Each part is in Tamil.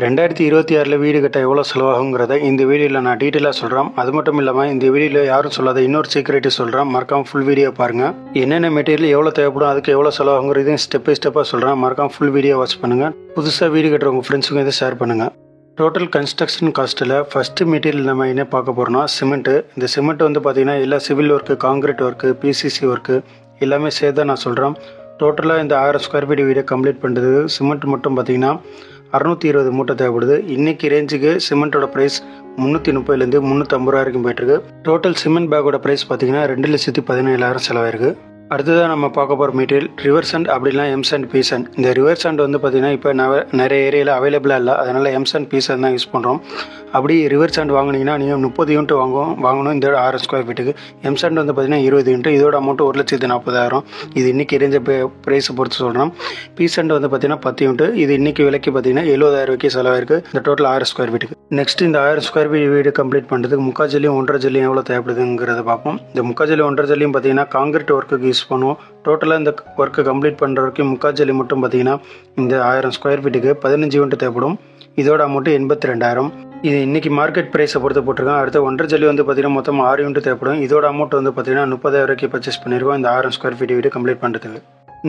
2026 வீடு கட்ட எவ்வளோ செலவாகுங்கிறத இந்த வீடியோவில் நான் டீட்டெயிலாக சொல்கிறேன். அது மட்டும் இல்லாமல் இந்த வீடியோவில் யாரும் சொல்லாத இன்னொரு சீக்ரெட்டு சொல்கிறேன். மறக்காம ஃபுல் வீடியோ பாருங்கள். என்னென்ன மெட்டீரியல் எவ்வளோ தேவைப்படும், அதுக்கு எவ்வளோ செலவாகுங்கிறதையும் ஸ்டெப் பை ஸ்டெப்பாக சொல்கிறேன். மறக்காம ஃபுல் வீடியோ வாட்ச் பண்ணுங்கள். புதுசாக வீடு கட்டுற உங்கள் ஃப்ரெண்ட்ஸுங்க இதை ஷேர் பண்ணுங்கள். டோட்டல் கன்ஸ்ட்ரக்ஷன் காஸ்ட்டில் ஃபஸ்ட்டு மெட்டீரியல் நம்ம என்ன பார்க்க போகிறோம்னா சிமெண்ட்டு. இந்த சிமெண்ட் வந்து பார்த்திங்கன்னா எல்லா civil work, concrete work, PCC work எல்லாமே சேர்த்து தான் நான் சொல்கிறேன். டோட்டலாக இந்த 1000 ஸ்கொயர் ஃபீட் வீடை கம்ப்ளீட் பண்ணுறது சிமெண்ட் மட்டும் பார்த்திங்கன்னா 620 மூட்டை தேவைப்படுது. இன்றைக்கி ரேஞ்சுக்கு சிமெண்ட்டோட ப்ரைஸ் 330லேருந்து 350 ரூபா வரைக்கும் போயிட்டுருக்கு. டோட்டல் சிமெண்ட் பேக்கோட ப்ரைஸ் பார்த்திங்கன்னா 2,17,000 செலவாயிருக்கு. அடுத்ததாக நம்ம பார்க்க போகிற மெட்டீரியல் ரிவர் சாண்ட் அப்படின்னா எம் சாண்ட், பி சாண்ட். இந்த ரிவர் சாண்ட் வந்து பார்த்திங்கன்னா இப்போ நிறைய ஏரியாவில் அவைலபிளாக இல்லை, அதனால் எம் சாண்ட், பி சாண்ட் தான் யூஸ் பண்ணுறோம். அப்படி ரிவர் சாண்ட் வாங்கினீங்கன்னா நீங்கள் 30 யூனிட் வாங்கணும் இந்த 1000 ஸ்கொயர் ஃபீட்டுக்கு. எம் சாண்ட் வந்து பார்த்திங்கன்னா 20 யூனிட், இதோட அமௌண்ட் 1,40,000. இது இன்றைக்கி ரேஞ்ச ப்ரைஸை பொறுத்து சொல்கிறோம். பி சாண்ட் வந்து பார்த்திங்கன்னா 10 யூனிட், இது இன்றைக்கி விலைக்கு பார்த்திங்கன்னா 70,000 ரூபாய்க்கு செலவாயிருக்கு இந்த டோட்டல் 1000 ஸ்கொயர் ஃபீட்டுக்கு. நெக்ஸ்ட் இந்த 1000 ஸ்கொயர் ஃபீட் வீடு கம்ப்ளீட் பண்ணுறதுக்கு முக்காஜல்லியும் 1.5 ஜல்லியும் எவ்வளோ தேவைப்படுதுங்கிறத பார்ப்போம். இந்த முக்காஜல்லி 1.5 ஜல்லியும் பார்த்திங்கன்னா காங்கிரீட் ஒர்க்குக்கு யூஸ் பண்ணுவோம். டோட்டலாக இந்த ஒர்க்கை கம்ப்ளீட் பண்ணுற வரைக்கும் முக்காஜல்லி மட்டும் பார்த்திங்கன்னா இந்த 1000 ஸ்கொயர் ஃபீட்டுக்கு 15 யூனிட் தேவைப்படும். இதோட அமௌண்ட்டு 82,000. இது இன்றைக்கி மார்க்கெட் ப்ரைஸை பொறுத்து போட்டிருக்கேன். அடுத்து 1.5 ஜல்லி வந்து பார்த்திங்கன்னா மொத்தம் 6 யூனிட் தேவைப்படும். இதோட அமௌண்ட் வந்து பார்த்திங்கன்னா 30,000 ரூபாய்க்கு பர்ச்சேஸ் பண்ணியிருக்கோம் இந்த 1000 ஸ்கொயர் ஃபீட் வீடு கம்ப்ளீட் பண்ணுறதுக்கு.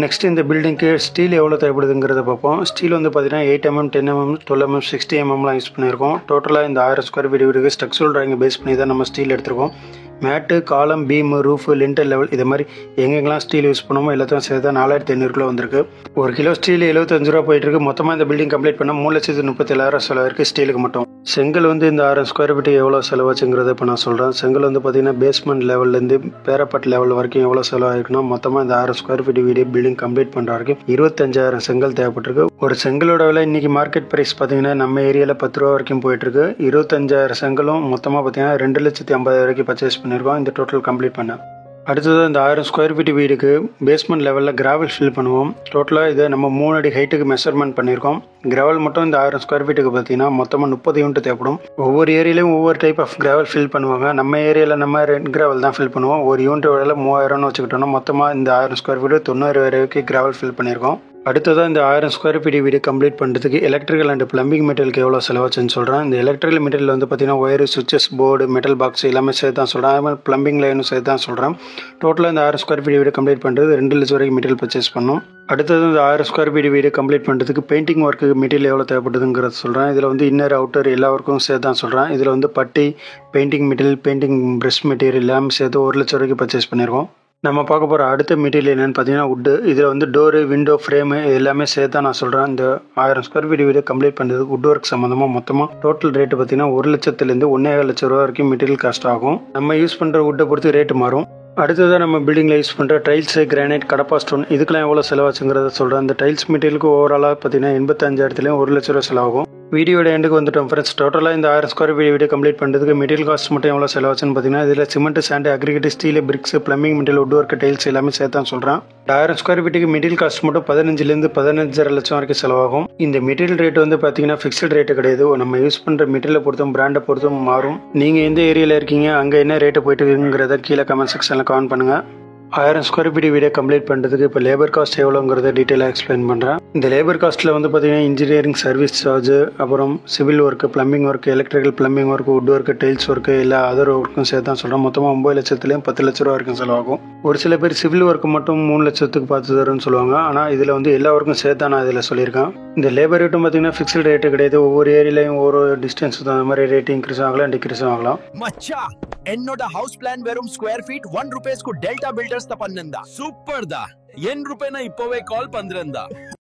நெக்ஸ்ட் இந்த பில்டிங்க்கு ஸ்டீல் எவ்வளோ தேவைப்படுதுங்கிறத பார்ப்போம். ஸ்டீல் வந்து பார்த்திங்கன்னா 8 mm, 10 mm, 12 mm, 60 mmலாம் யூஸ் பண்ணியிருக்கோம். டோட்டலாக இந்த 1000 ஸ்கொயர் ஃபீட் வீடுக்கு ஸ்ட்ரக்சரல் டிராயிங்கை பேஸ் பண்ணி தான் நம்ம ஸ்டீல் எடுத்துருக்கோம். மேட்டு, காலம், பீமு, ரூஃபு, லிண்டல் லெவல் இது மாதிரி எங்கெங்கெல்லாம் ஸ்டீல் யூஸ் பண்ணுமோ எல்லாத்தையும் சேர்த்து 4,500 வந்திருக்கு. 1 கிலோ ஸ்டீல் 75 ரூபா போயிட்டுருக்கு. மொத்தமாக இந்த பில்டிங் கம்ப்ளீட் பண்ணால் 3,37,000 செலவாயிருக்கு ஸ்டீலுக்கு மட்டும். செங்கல் வந்து இந்த 1000 ஸ்கொயர் ஃபீட்டுக்கு எவ்வளோ செலவாச்சுங்கிறத இப்போ நான் சொல்கிறேன். செங்கல் வந்து பார்த்திங்கன்னா பேஸ்மெண்ட் லெவல்லேருந்து பேரப்பட் லெவல் வரைக்கும் எவ்வளோ செலவாயிருக்குன்னா மொத்தமாக இந்த 1000 ஸ்கொயர் ஃபீட் வீடு பில்டிங் கம்ப்ளீட் பண்ணுற வரைக்கும் 25,000 செங்கல் தேவைப்பட்டிருக்கு. ஒரு செங்கலோட விலை இன்றைக்கி மார்க்கெட் ப்ரைஸ் பார்த்திங்கன்னா நம்ம ஏரியாவில் 10 ரூபா வரைக்கும் போயிட்டுருக்கு. 25,000 செங்கலும் மொத்தமாக பார்த்திங்கன்னா 2,50,000 ரூபாய்க்கு பர்ச்சேஸ் பண்ணியிருக்கோம் இந்த டோட்டல் கம்ப்ளீட் பண்ண. அடுத்தது இந்த 1000 ஸ்கொயர் ஃபீட் வீடுக்கு பேஸ்மெண்ட் லெவலில் கிராவல் ஃபில் பண்ணுவோம். டோட்டலாக இதை நம்ம 3 அடி ஹைட்டுக்கு மெஷர்மெண்ட் பண்ணியிருக்கோம். கிராவல் மட்டும் இந்த 1000 ஸ்கொயர் ஃபீட்டுக்கு பார்த்தீங்கன்னா மொத்தமாக 30 யூனிட் தேவைப்படும். ஒவ்வொரு ஏரியாலையும் ஒவ்வொரு டைப் ஆஃப் கிராவல் ஃபில் பண்ணுவாங்க. நம்ம ஏரியாவில் நம்ம ரெட் கிராவல் தான் ஃபில் பண்ணுவோம். ஒரு யூனிட் விலையில் 3000 வச்சுக்கிட்டோம்னா மொத்தமாக இந்த 1000 ஸ்கொயர் ஃபீட்டு 90,000 ரூபாய்க்கு கிராவல் ஃபில் பண்ணியிருக்கோம். அடுத்ததாக இந்த 1000 ஸ்கொயர் ஃபீட் வீடு கம்ப்ளீட் பண்ணுறதுக்கு எலக்ட்ரிக்கல் அண்ட் பிளம்பிங் மெட்டீரியலுக்கு எவ்வளோ செலவாச்சுன்னு சொல்கிறேன். இந்த எலக்ட்ரிக்கல் மெட்டீரியல் வந்து பார்த்திங்கன்னா wire, switches, board, metal box எல்லாமே சேர்த்து தான் சொல்கிறேன். அதே மாதிரி பிளம்பிங் லைனும் சேர்த்து தான் சொல்கிறேன். டோட்டலாக இந்த 1000 ஸ்கொயர் ஃபீட் வீடு கம்ப்ளீட் பண்ணுறது 2 லட்சம் வரைக்கும் மெட்டீரியல் பர்ச்சேஸ் பண்ணணும். அடுத்தது இந்த 1000 ஸ்கொயர் ஃபீட் வீடு கம்ப்ளீட் பண்ணுறதுக்கு பெயிண்டிங் ஒர்க்கு மெட்டீரியல் எவ்வளோ தேவைப்படுதுங்கிறத சொல்கிறேன். இதில் வந்து இன்னர், அவுட்டர் எல்லா ஒர்க்கும் சேர்த்து தான் சொல்கிறேன். இதில் வந்து பட்டி, painting material, painting brush material எல்லாமே சேர்த்து 1 லட்சம் வரைக்கும் பர்ச்சேஸ் பண்ணியிருக்கோம். நம்ம பார்க்க போகிற அடுத்த மெட்டீரியல் என்னென்னு பார்த்தீங்கன்னா வுட்டு. இதில் வந்து டோரு, விண்டோ, ஃப்ரேமு எல்லாமே சேர்த்து தான் நான் சொல்கிறேன். இந்த 1000 ஸ்கொயர் ஃபீட் வீடு கம்ப்ளீட் பண்ணுறதுக்கு வுட் ஒர்க் சம்மந்தமாக மொத்தமாக டோட்டல் ரேட்டு பார்த்தீங்கன்னா 1 லட்சத்துலேருந்து 1,15 லட்சம் ரூபா வரைக்கும் மெட்டீரியல் காஸ்ட் ஆகும். நம்ம யூஸ் பண்ணுற வுட்டை பொறுத்து ரேட்டு மாறும். அடுத்ததாக நம்ம பில்டிங்கில் யூஸ் பண்ணுற டைல்ஸு, கிரானைட், கடப்பா ஸ்டோன் இதுக்கெல்லாம் எவ்வளோ செலவாச்சுங்கிறத சொல்கிறேன். இந்த டைல்ஸ் மெட்டீரியலுக்கு ஓவராலாக பார்த்தீங்கன்னா 85,000லேயும் 1 லட்ச ரூபா செலவாகும். வீடியோட எண்டுக்கு வந்துட்டோம் ஃப்ரெண்ட்ஸ். டோட்டலாக இந்த 1000 ஸ்கொயர் ஃபீட் வீடு கம்ப்ளீட் பண்ணுறதுக்கு மெட்டீரியல் காஸ்ட் மட்டும் எவ்வளோ செலவாச்சுன்னு பார்த்தீங்கன்னா இதில் cement, sand, aggregate, steel, BRICS, plumbing material, would work, tiles எல்லாமே சேர்த்து தான் சொல்கிறேன். 1000 ஸ்கொயர் ஃபீட்டுக்கு மெட்டீரியல் காஸ்ட் மட்டும் 15லேருந்து 15,500 லட்சம் வரைக்கும் செலவாகும். இந்த மெட்டீரியல் ரேட் வந்து பார்த்தீங்கன்னா ஃபிக்ஸ்டு ரேட்டு கிடையாது. நம்ம யூஸ் பண்ணுற மெட்டீரியலை பொறுத்தும் பிராண்டை பொறுத்தும் மாறும். நீங்கள் எந்த ஏரியாவில் இருக்கீங்க, அங்கே என்ன ரேட்டு போயிட்டு இருக்குங்கிறத கீழே கமெண்ட் செக்ஷனில் கமெண்ட் பண்ணுங்கள். 1000 ஸ்கொயர் ஃபீட் வீடியோ கம்ப்ளீட் பண்ணுறதுக்கு இப்போ லேபர் காஸ்ட் எவ்வளோங்கிறத டீட்டெயிலாக எக்ஸ்பிளைன் பண்ணுறேன். இந்த லேபர் காஸ்ட்டில் வந்து பார்த்திங்கன்னா இன்ஜினியரிங் சர்வீஸ் சார்ஜு, அப்புறம் civil work, plumbing work, electrical plumbing work, would work, tiles work எல்லா அதர் ஒர்க்கும் சேர்த்து தான் சொல்கிறேன். மொத்தமாக 9 லட்சத்துலேயும் 10 லட்ச ரூபா வரைக்கும் செலவாகும். ஒரு சில பேர் சிவில் ஒர்க்கு மட்டும் 3 லட்சத்துக்கு பார்த்து தரும்னு சொல்லுவாங்க. ஆனால் இதில் வந்து எல்லா ஒர்க்கும் சேர்த்தா நான் இதில் சொல்லியிருக்கேன். இந்த லேபர் ரேட்டும் பார்த்தீங்கன்னா ஃபிக்ஸ்டு ரேட்டு கிடையாது. ஒவ்வொரு ஏரியாலையும் ஒவ்வொரு டிஸ்டன்ஸ் அந்த மாதிரி ரேட்டு இன்க்ரீஸ் ஆகலாம், டிக்ரீஸ் ஆகலாம். என்னோட ஹவுஸ் பிளான் வெறும் ஸ்கொயர் ஃபீட் 1 rupees க்கு டெல்டா பில்டர்ஸ் தான் பண்ணந்தா. சூப்பர் தான். என் ரூபாய் நான் இப்போவே கால் பண்றேன்டா.